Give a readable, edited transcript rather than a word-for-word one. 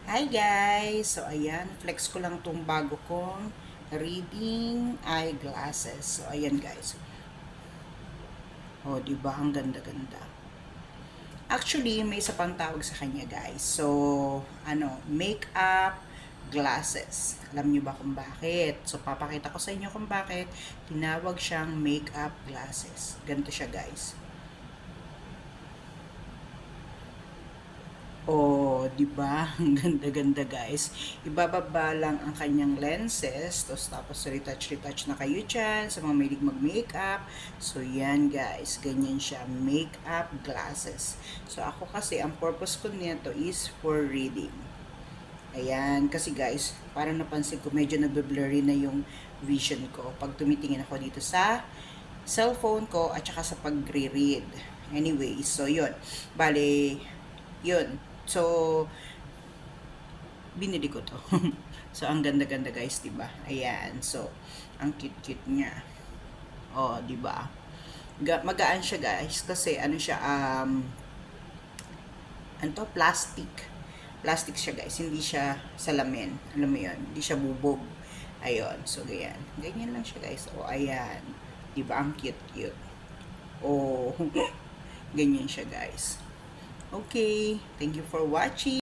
Hi guys! So ayan, flex ko lang tong bago kong reading eyeglasses. So ayan guys. Oh, 'di ba ang ganda-ganda. Actually, may isa pang tawag sa kanya guys. So, makeup glasses. Alam niyo ba kung bakit? So papakita ko sa inyo kung bakit tinawag siyang makeup glasses. Ganito siya guys. Oh, 'di ba? Ang ganda-ganda, guys. Ibababa lang ang kanyang lenses, tapos retouch na kayo diyan sa mga mahilig mag-makeup. So, 'yan, guys. Ganyan siya, makeup glasses. So, ako kasi ang purpose ko nito is for reading. Ayan, kasi guys, parang napansin ko medyo nagbe-blurry na yung vision ko pag tumitingin ako dito sa cellphone ko at saka sa pagre-read. Anyway, so yun. Bale, yun. So, binili ko to. So, ang ganda-ganda guys, 'di ba? Ayan. So, ang cute-cute niya. Oh, 'di ba? Magaan siya guys kasi ano siya ano to, plastic. Plastic siya guys, hindi siya salamin. Alam mo 'yon, hindi siya bubog. Ayun. So, ganyan. Ganyan lang siya guys. Oh, ayan. 'Di ba? Ang cute-cute. Oh, ganyan siya guys. Okay, thank you for watching.